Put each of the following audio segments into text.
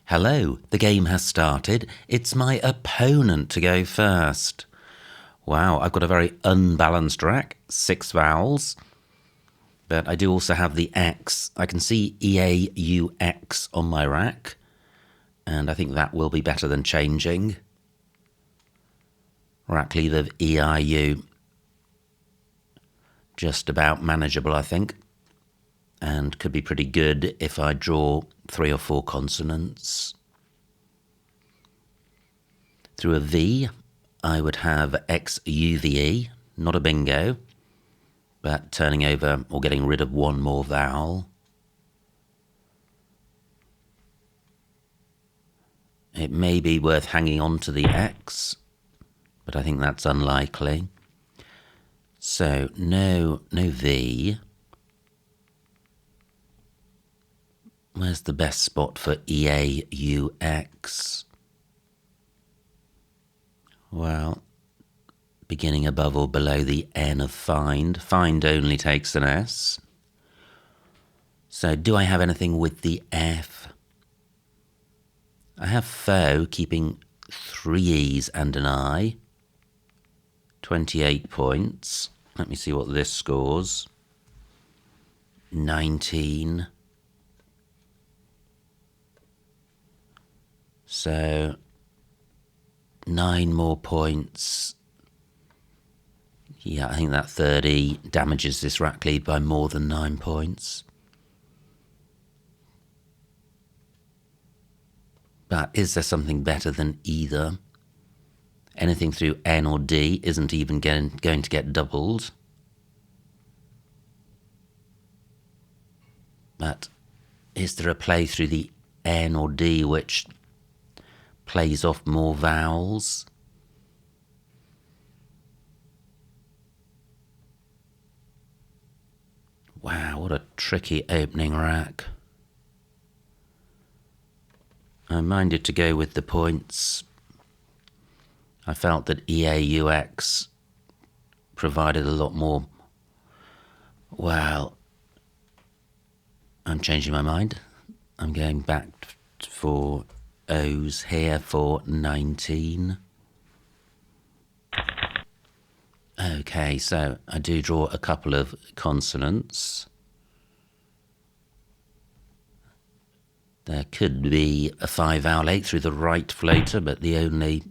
Hello, the game has started. It's my opponent to go first. Wow, I've got a very unbalanced rack, 6 vowels. But I do also have the X. I can see EAUX on my rack. And I think that will be better than changing. Rack leave of EIU. Just about manageable, I think. And could be pretty good if I draw 3 or 4 consonants. Through a V, I would have XUVE, not a bingo, but turning over or getting rid of one more vowel. It may be worth hanging on to the X, but I think that's unlikely. So no V. Where's the best spot for EAUX? Well, beginning above or below the N of find. Find only takes an S. So do I have anything with the F? I have faux, keeping 3 E's and an I. 28 points. Let me see what this scores. 19. So 9 more points. Yeah, I think that 30 damages this rack lead by more than 9 points. But is there something better than either? Anything through N or D isn't even going to get doubled. But is there a play through the N or D which plays off more vowels? Wow, what a tricky opening rack. I minded to go with the points. I felt that EAUX provided a lot more. Well, I'm changing my mind. I'm going back for O's here for 19. Okay, so I do draw a couple of consonants. There could be a 5 vowel 8 through the right floater, but the only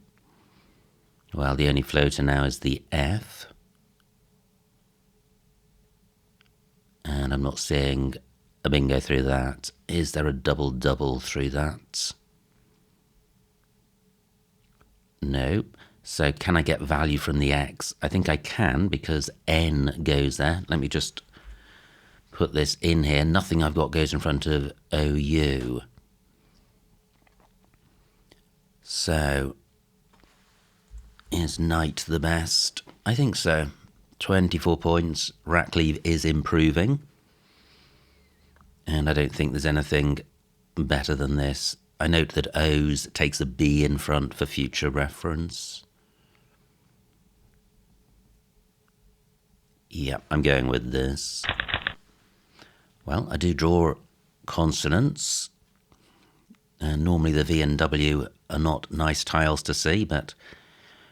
floater now is the F. And I'm not seeing a bingo through that. Is there a double through that? No. So can I get value from the X? I think I can because N goes there. Let me just put this in here. Nothing I've got goes in front of OU. So is knight the best? I think so. 24 points. Rack leave is improving. And I don't think there's anything better than this. I note that O's takes a B in front for future reference. Yep, I'm going with this. Well, I do draw consonants. And normally the V and W are not nice tiles to see, but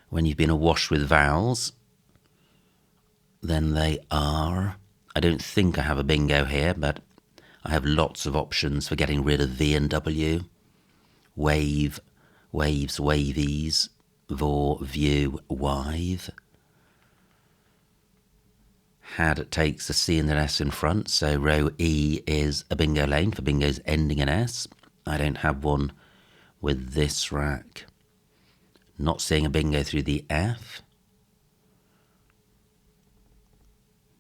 when you've been awash with vowels, then they are. I don't think I have a bingo here, but I have lots of options for getting rid of V and W. Wave, waves, wavies, vor, view, wive. Had takes a C and an S in front, so row E is a bingo lane for bingos ending in S. I don't have one with this rack. Not seeing a bingo through the F.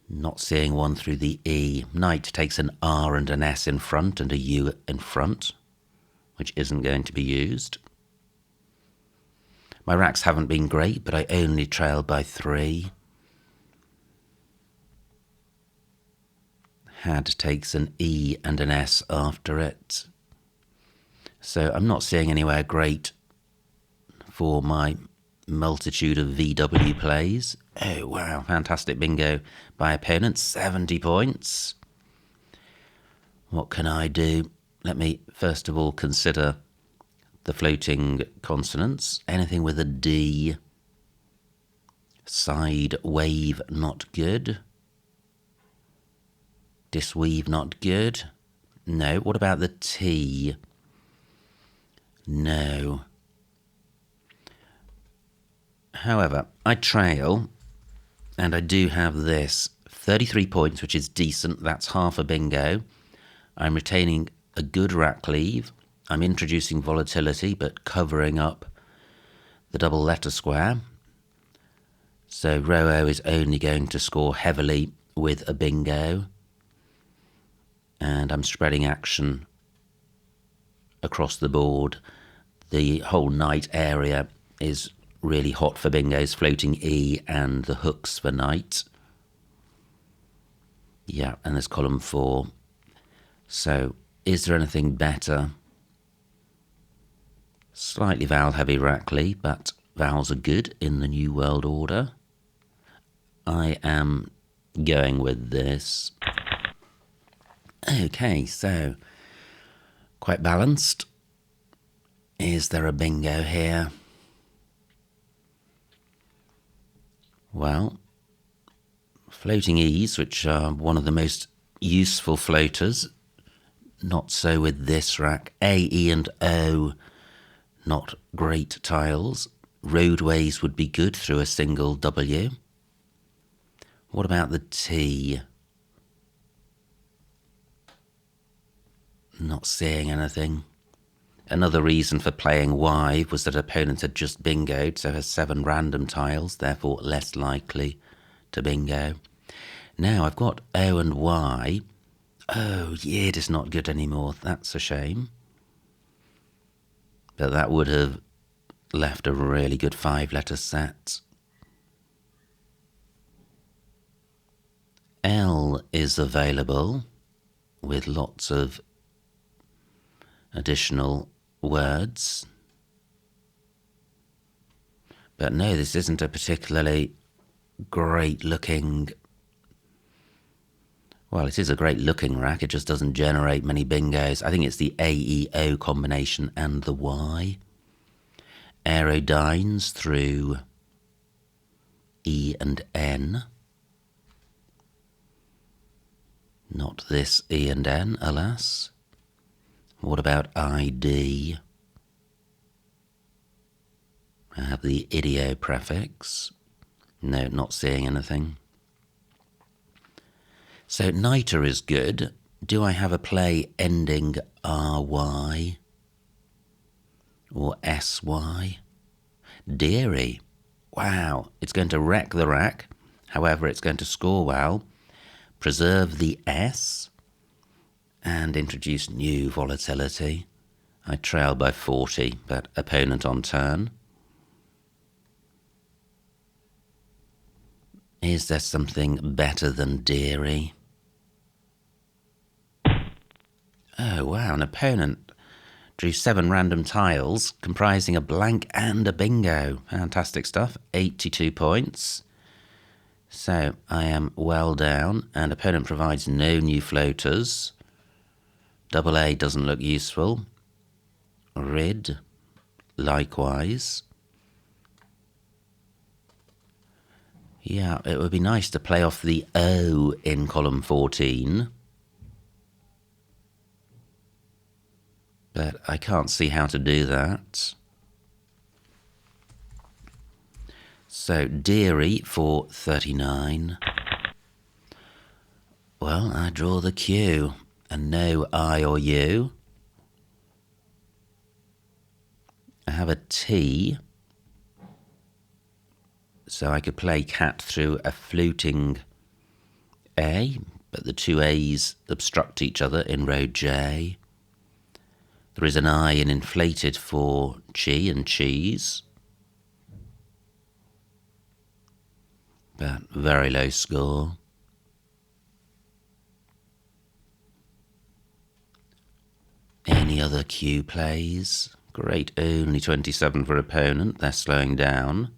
Not seeing one through the E. Knight takes an R and an S in front and a U in front, which isn't going to be used. My racks haven't been great, but I only trailed by 3. Had takes an E and an S after it. So I'm not seeing anywhere great for my multitude of VW plays. Oh, wow, fantastic bingo by opponent, 70 points. What can I do? Let me first of all consider the floating consonants. Anything with a D. Side wave, not good. Disweave, not good. No. What about the T? No. However, I trail, and I do have this. 33 points, which is decent. That's half a bingo. I'm retaining a good rack leave. I'm introducing volatility, but covering up the double letter square. So row O is only going to score heavily with a bingo. And I'm spreading action across the board. The whole knight area is really hot for bingos, floating E and the hooks for knight. Yeah, and there's column 4. So, is there anything better? Slightly vowel-heavy Rackley, but vowels are good in the New World Order. I am going with this. Okay, so, quite balanced. Is there a bingo here? Well, floating E's, which are one of the most useful floaters. Not so with this rack. A, E and O, not great tiles. Roadways would be good through a single W. What about the T? Not seeing anything. Another reason for playing Y was that opponents had just bingoed, so has 7 random tiles, therefore less likely to bingo. Now I've got O and Y. Oh, yeah, it is not good anymore. That's a shame. But that would have left a really good 5-letter set. L is available with lots of additional words. But no, this isn't a particularly great looking... Well, it is a great looking rack, it just doesn't generate many bingos. I think it's the A-E-O combination and the Y. Aerodynes through E and N. Not this E and N, alas. What about ID? I have the idio prefix. No, not seeing anything. So niter is good. Do I have a play ending RY or SY? Deary. Wow, it's going to wreck the rack. However, it's going to score well. Preserve the S and introduce new volatility. I trail by 40, but opponent on turn. Is there something better than Deary? Oh, wow, an opponent drew 7 random tiles comprising a blank and a bingo. Fantastic stuff. 82 points. So I am well down, and opponent provides no new floaters. Double A doesn't look useful. Rid, likewise. Yeah, it would be nice to play off the O in column 14. But I can't see how to do that. So, Deary for 39. Well, I draw the Q, and no I or U. I have a T, so I could play cat through a floating A, but the 2 A's obstruct each other in row J. There is an I in inflated for chi and cheese, but very low score. Any other Q plays? Great, only 27 for opponent, they're slowing down.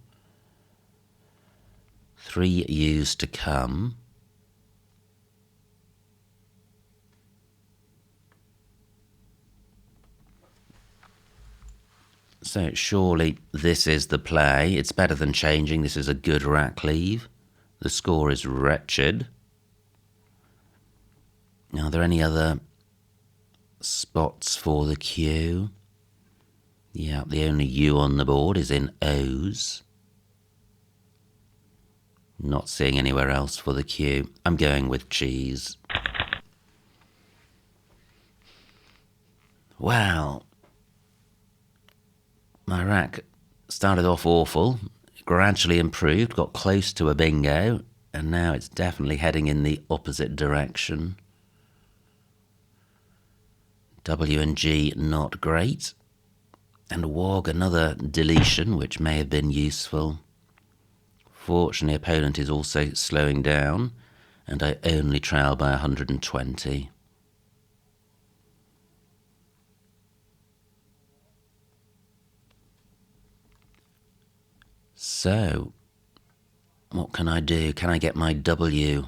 3 U's to come. So surely this is the play. It's better than changing. This is a good rack leave. The score is wretched. Are there any other spots for the Q? Yeah, the only U on the board is in O's. Not seeing anywhere else for the Q. I'm going with cheese. Well, my rack started off awful, gradually improved, got close to a bingo, and now it's definitely heading in the opposite direction. W and G not great, and WOG another deletion which may have been useful. Fortunately, opponent is also slowing down, and I only trail by 120. So, what can I do? Can I get my W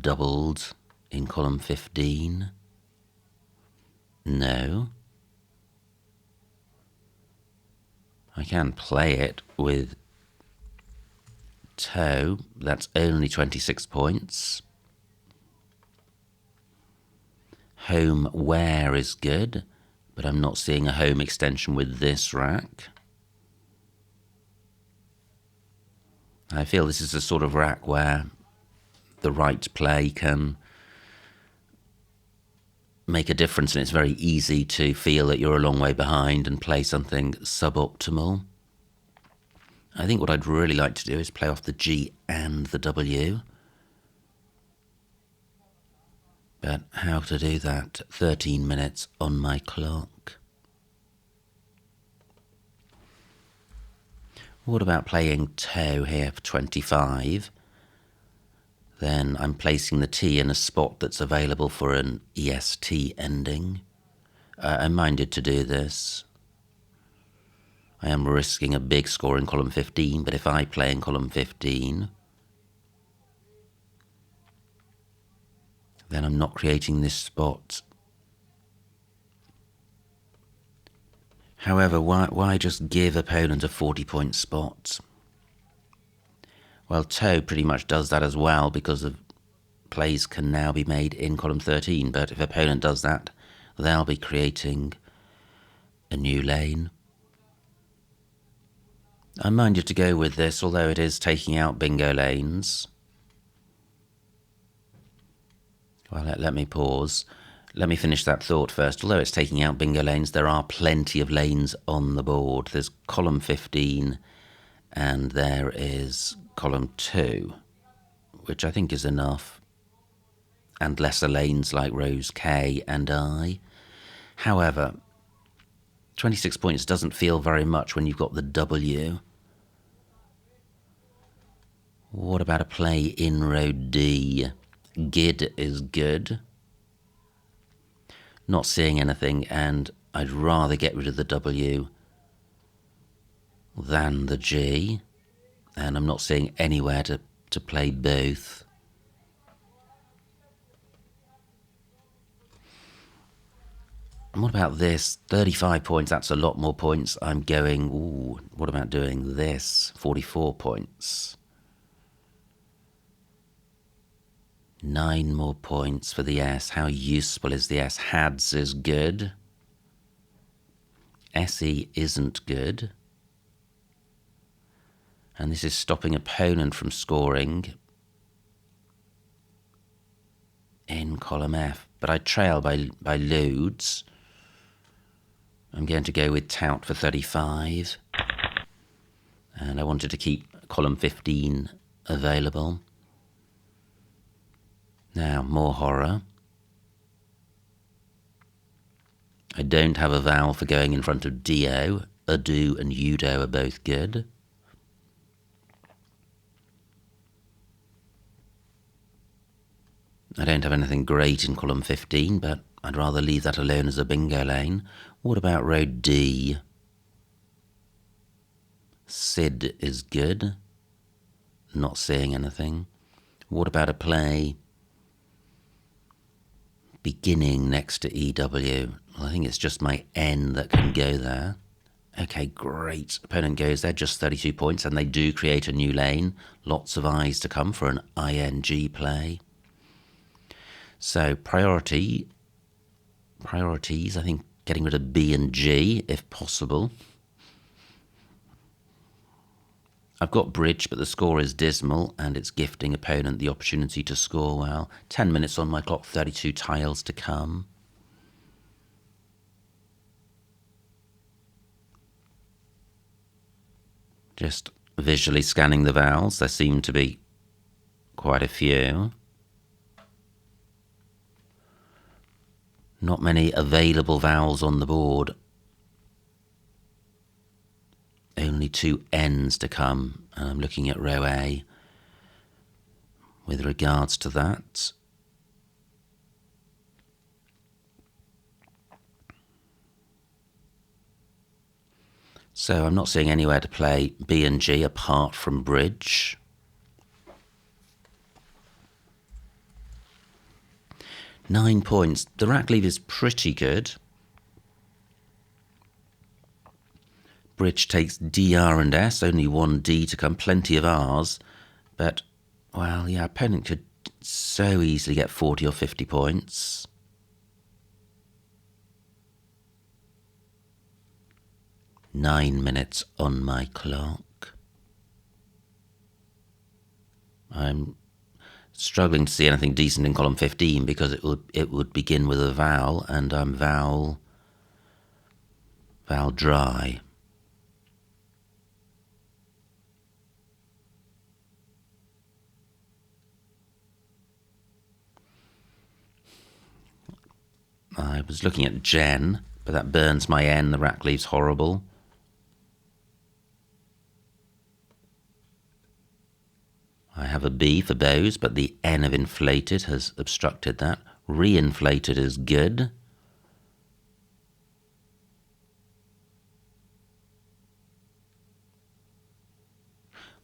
doubled in column 15? No. I can play it with toe. That's only 26 points. Home where is good, but I'm not seeing a home extension with this rack. I feel this is a sort of rack where the right play can make a difference, and it's very easy to feel that you're a long way behind and play something suboptimal. I think what I'd really like to do is play off the G and the W. But how to do that? 13 minutes on my clock. What about playing toe here for 25? Then I'm placing the T in a spot that's available for an EST ending. I'm minded to do this. I am risking a big score in column 15, but if I play in column 15, then I'm not creating this spot. However, why just give opponent a 40-point spot? Well, toe pretty much does that as well, because of plays can now be made in column 13, but if opponent does that, they'll be creating a new lane. I'm minded to go with this, although it is taking out bingo lanes. Well, let me pause. Let me finish that thought first. Although it's taking out bingo lanes, there are plenty of lanes on the board. There's column 15, and there is column 2, which I think is enough, and lesser lanes like rows K and I. However, 26 points doesn't feel very much when you've got the W. What about a play in row D? Gid is good. Not seeing anything, and I'd rather get rid of the W than the G, and I'm not seeing anywhere to play both. And what about this? 35 points, that's a lot more points. I'm going, ooh, what about doing this? 44 points. 9 more points for the S. How useful is the S? Hads is good. SE isn't good. And this is stopping opponent from scoring in column F. But I trail by loads. I'm going to go with tout for 35. And I wanted to keep column 15 available. Now, more horror. I don't have a vowel for going in front of do. Ado and udo are both good. I don't have anything great in column 15, but I'd rather leave that alone as a bingo lane. What about row D? Sid is good. Not seeing anything. What about a play beginning next to EW? Well, I think it's just my N that can go there. Okay, great. Opponent goes there, just 32 points, and they do create a new lane. Lots of eyes to come for an ING play. So priorities, I think getting rid of B and G if possible. I've got bridge, but the score is dismal, and it's gifting opponent the opportunity to score well. 10 minutes on my clock, 32 tiles to come. Just visually scanning the vowels. There seem to be quite a few. Not many available vowels on the board. Only 2 N's to come, and I'm looking at row A with regards to that. So I'm not seeing anywhere to play B and G apart from bridge. Nine points. The rack leave is pretty good. Bridge takes D, R and S, only 1 D to come, plenty of R's. But, well, yeah, opponent could so easily get 40 or 50 points. Nine minutes on my clock. I'm struggling to see anything decent in column 15 because it would begin with a vowel, and I'm vowel dry. I was looking at Jen, but that burns my N. The rack leave's horrible. I have a B for bows, but the N of inflated has obstructed that. Reinflated is good.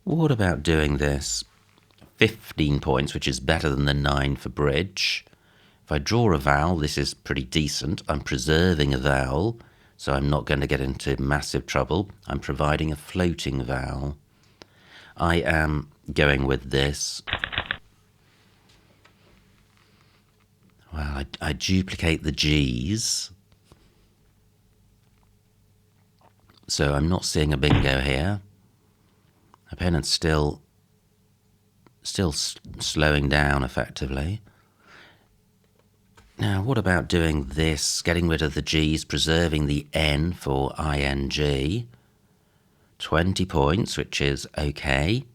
What about doing this? 15 points, which is better than the 9 for bridge. If I draw a vowel, this is pretty decent. I'm preserving a vowel, so I'm not going to get into massive trouble. I'm providing a floating vowel. I am going with this. Well, I duplicate the G's. So I'm not seeing a bingo here. Opponent's still slowing down effectively. Now, what about doing this, getting rid of the G's, preserving the N for ING? 20 points, which is okay.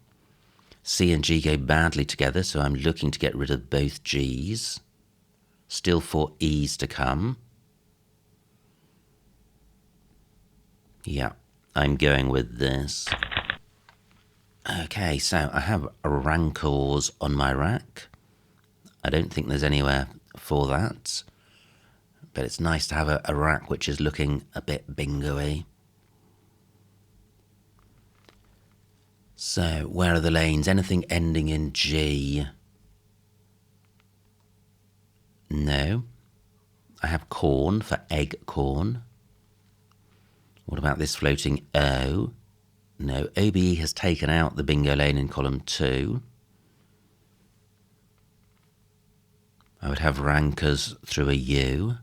C and G go badly together, so I'm looking to get rid of both G's. Still 4 E's to come. Yeah, I'm going with this. Okay, so I have rancors on my rack. I don't think there's anywhere for that, but it's nice to have a rack which is looking a bit bingo-y. So, where are the lanes? Anything ending in G? No. I have corn for egg corn. What about this floating O? No. OBE has taken out the bingo lane in column 2. I would have rankers through a U.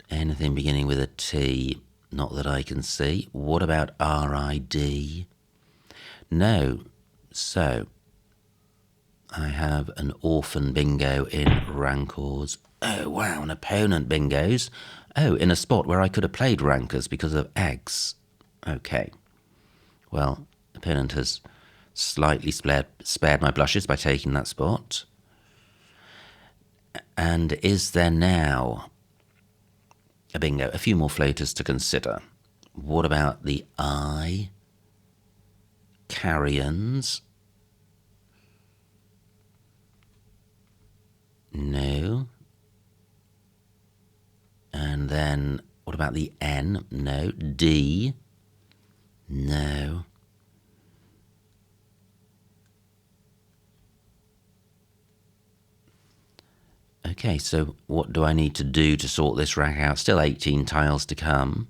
Anything beginning with a T? Not that I can see. What about RID? No. So, I have an orphan bingo in rancors. Oh, wow, an opponent bingos. Oh, in a spot where I could have played rankers because of eggs. Okay. Well, opponent has slightly spared my blushes by taking that spot. And is there now a bingo? A few more floaters to consider. What about the I? Carrions? No. And then, what about the N? No. D? No. Okay, so what do I need to do to sort this rack out? Still 18 tiles to come.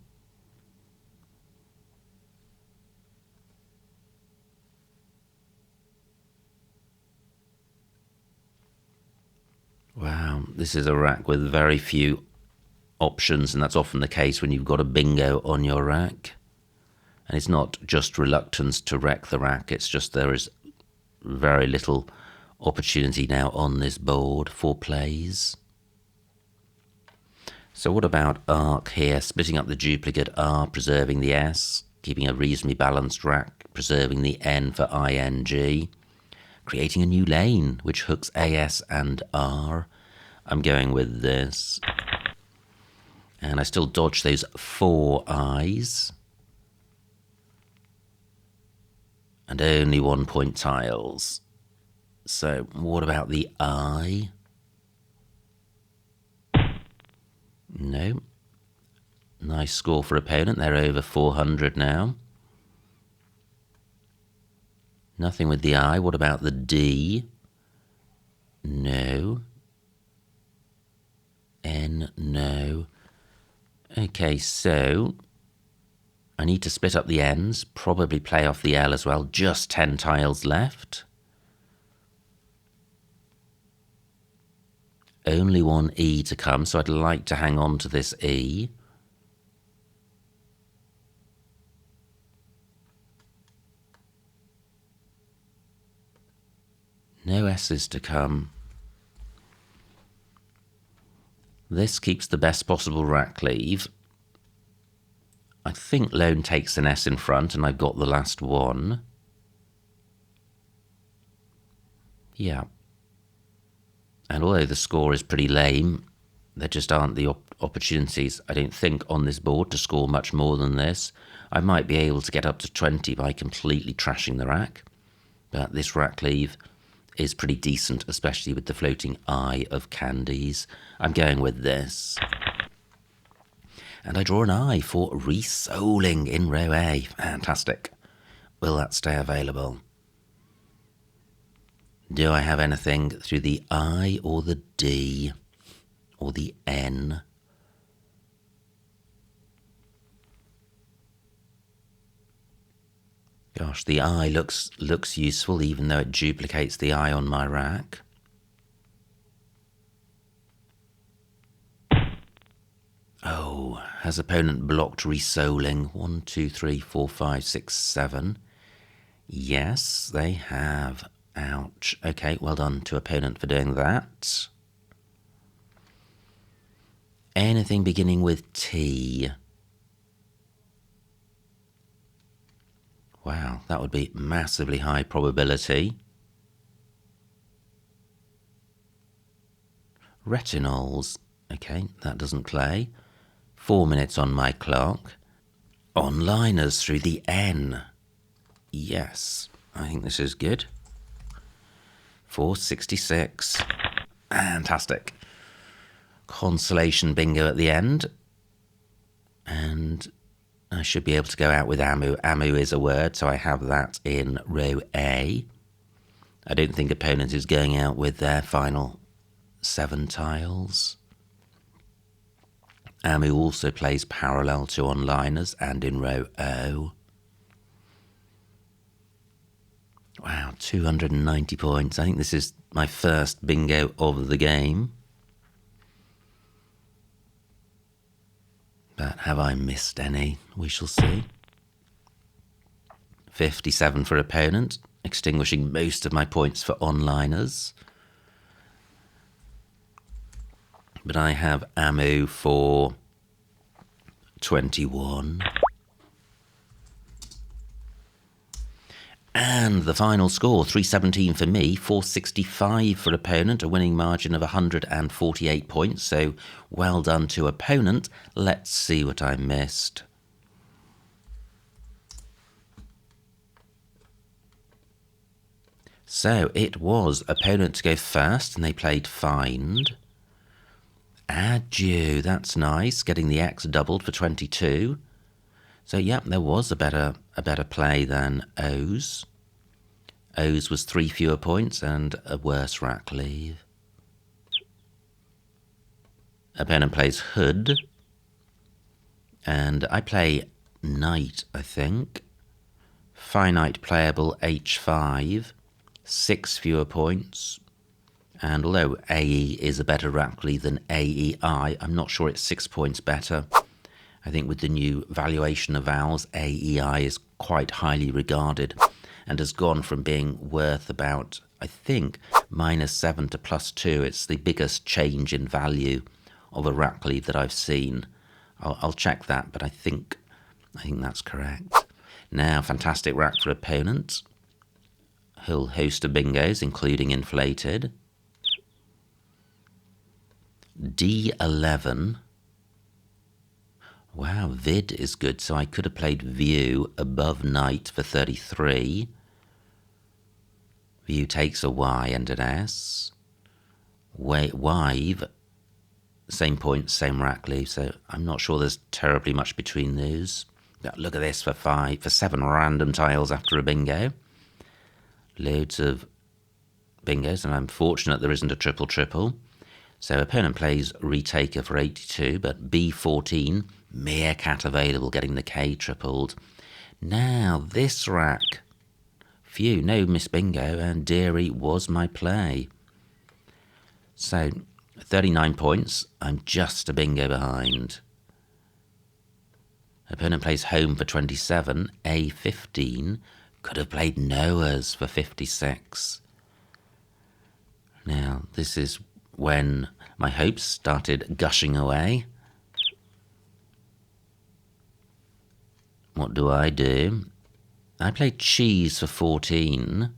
Wow, this is a rack with very few options, and that's often the case when you've got a bingo on your rack. And it's not just reluctance to wreck the rack, it's just there is very little opportunity now on this board for plays. So what about arc here? Splitting up the duplicate R, preserving the S, keeping a reasonably balanced rack, preserving the N for ING, creating a new lane which hooks AS and R. I'm going with this. And I still dodge those 4 I's. And only 1 point tiles. So what about the I? No. Nice score for opponent. They're over 400 now. Nothing with the I. What about the D? No. N, no. Okay, so I need to split up the N's, probably play off the L as well. Just 10 tiles left. Only 1 E to come, so I'd like to hang on to this E. No S's to come. This keeps the best possible rack leave. I think Lone takes an S in front, and I've got the last one. Yeah. And although the score is pretty lame, there just aren't the opportunities, I don't think, on this board to score much more than this. I might be able to get up to 20 by completely trashing the rack, but this rack leave is pretty decent, especially with the floating eye of candies. I'm going with this. And I draw an eye for resoling in row A. Fantastic. Will that stay available? Do I have anything through the I or the D or the N? Gosh, the I looks useful, even though it duplicates the I on my rack. Oh, has opponent blocked resoling? 1, 2, 3, 4, 5, 6, 7. Yes, they have. Ouch. Okay, well done to opponent for doing that. Anything beginning with T? Wow, that would be massively high probability. Retinols. Okay, that doesn't play. 4 minutes on my clock. Onliners through the N. Yes, I think this is good. 466. Fantastic. Consolation bingo at the end. And I should be able to go out with Amu. Amu is a word, so I have that in row A. I don't think opponent is going out with their final 7 tiles. Amu also plays parallel to onliners and in row O. Wow, 290 points. I think this is my first bingo of the game. But have I missed any? We shall see. 57 for opponent, extinguishing most of my points for onliners. But I have Amu for 21. And the final score, 317 for me, 465 for opponent, a winning margin of 148 points. So well done to opponent. Let's see what I missed. So it was opponent to go first, and they played Find. Adieu, that's nice, getting the X doubled for 22. So yep, there was a better play than O's. O's was 3 fewer points and a worse rack leave. Opponent plays Hood. And I play Knight, I think. Finite playable H5. 6 fewer points. And although AE is a better rack leave than AEI, I'm not sure it's 6 points better. I think with the new valuation of vowels, AEI is quite highly regarded and has gone from being worth about, I think, -7 to +2. It's the biggest change in value of a rack leave that I've seen. I'll check that, but I think that's correct. Now, fantastic rack for opponent. Whole host of bingos, including inflated. D11. Wow, vid is good, so I could have played view above knight for 33. View takes a Y and an S. Wive, same point, same rack leave, so I'm not sure there's terribly much between those. But look at this for 7 random tiles after a bingo. Loads of bingos, and I'm fortunate there isn't a triple. So opponent plays retaker for 82, but B14, meerkat available, getting the K tripled. Now this rack, phew, no miss bingo, and Deary was my play. So 39 points, I'm just a bingo behind. Opponent plays home for 27, A15, could have played Noah's for 56. Now this is when my hopes started gushing away. What do? I played cheese for 14.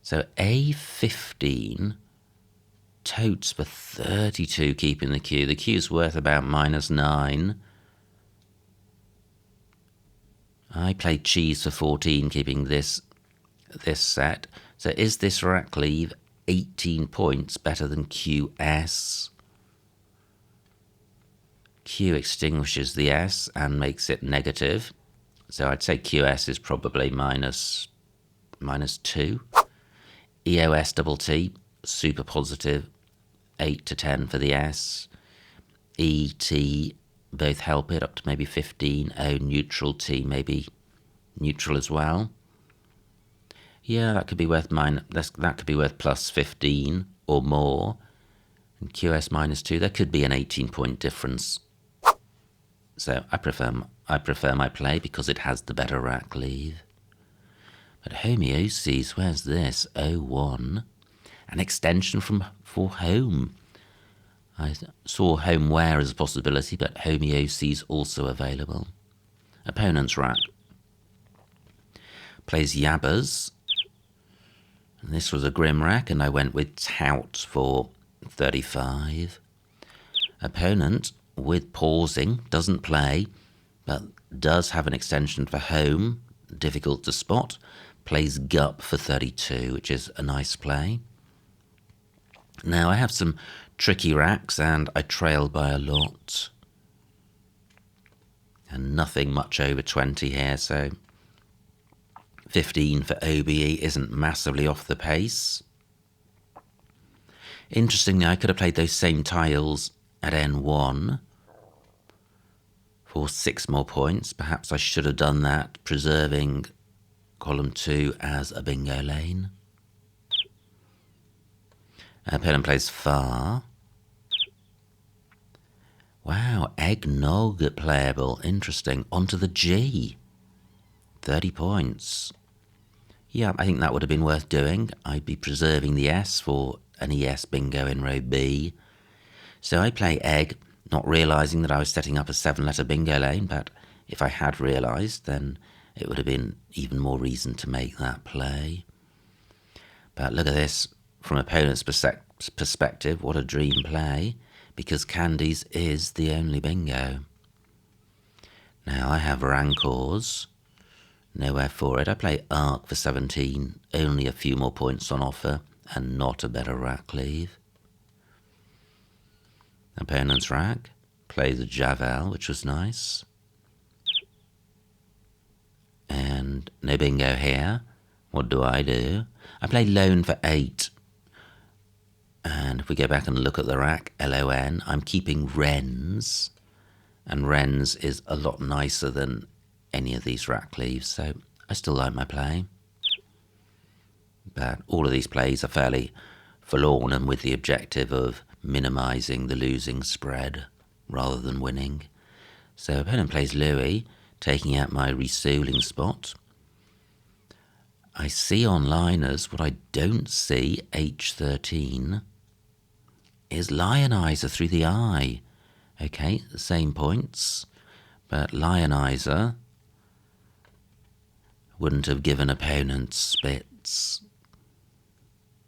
So A15, totes for 32, keeping the Q. The Q's worth about -9. I played cheese for 14, keeping this set. So is this rack leave 18 points better than QS? Q extinguishes the S and makes it negative. So I'd say QS is probably -2. EOS double T, super positive, 8 to 10 for the S. ET, both help it, up to maybe 15. O neutral T, maybe neutral as well. Yeah, that could be worth that could be worth +15 or more. And QS -2, there could be an 18-point difference. So I prefer my play because it has the better rack leave. But homeosis, where's this? 01, an extension for home. I saw homeware as a possibility, but homeosis also available. Opponent's rack plays yabbers. And this was a grim rack, and I went with tout for 35. Opponent, with pausing, doesn't play, but does have an extension for home, difficult to spot, plays gup for 32, which is a nice play. Now, I have some tricky racks, and I trail by a lot. And nothing much over 20 here, so 15 for OBE isn't massively off the pace. Interestingly, I could have played those same tiles at N1 for 6 more points. Perhaps I should have done that, preserving column 2 as a bingo lane. Opponent plays far. Wow, eggnog playable. Interesting. Onto the G. 30 points. Yeah, I think that would have been worth doing. I'd be preserving the S for an ES bingo in row B. So I play egg, not realising that I was setting up a 7-letter bingo lane, but if I had realised, then it would have been even more reason to make that play. But look at this. From opponent's perspective, what a dream play, because Candies is the only bingo. Now I have Rancors. Nowhere for it. I play Arc for 17, only a few more points on offer, and not a better rack leave. Opponent's rack, play the Javel, which was nice. And no bingo here. What do? I play Lone for 8. And if we go back and look at the rack, LON, I'm keeping Wrens. And Wrens is a lot nicer than any of these rack leaves, so I still like my play. But all of these plays are fairly forlorn and with the objective of minimising the losing spread rather than winning. So opponent plays Louis, taking out my resoling spot. I see online as what I don't see, h13, is Lionizer through the eye. Okay, the same points, but Lionizer wouldn't have given opponents spits.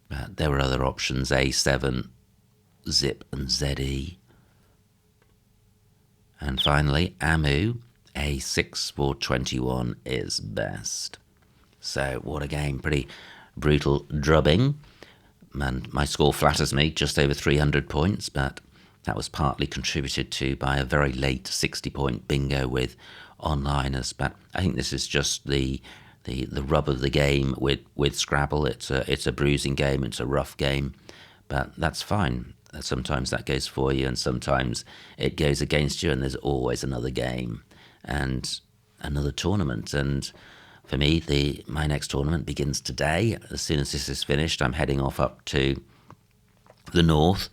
But there were other options, A7, Zip and ZE. And finally, Amu, A6 for 21 is best. So what a game, pretty brutal drubbing. And my score flatters me, just over 300 points, but that was partly contributed to by a very late 60-point bingo with onliners. But I think this is just the rub of the game with Scrabble. It's a bruising game, it's a rough game, but that's fine. Sometimes that goes for you, and sometimes it goes against you, and there's always another game and another tournament. And for me, my next tournament begins today. As soon as this is finished, I'm heading off up to the north,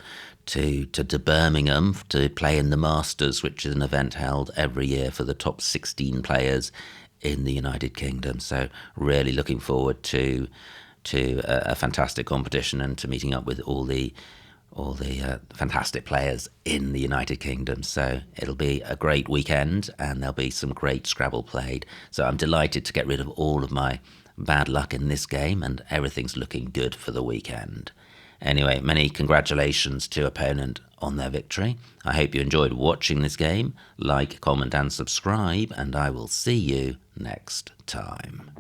to Birmingham, to play in the Masters, which is an event held every year for the top 16 players in the United Kingdom. So really looking forward to a fantastic competition and to meeting up with all the fantastic players in the United Kingdom. So it'll be a great weekend, and there'll be some great Scrabble played. So I'm delighted to get rid of all of my bad luck in this game, and everything's looking good for the weekend. Anyway, many congratulations to opponent on their victory. I hope you enjoyed watching this game. Like, comment and subscribe, and I will see you next time.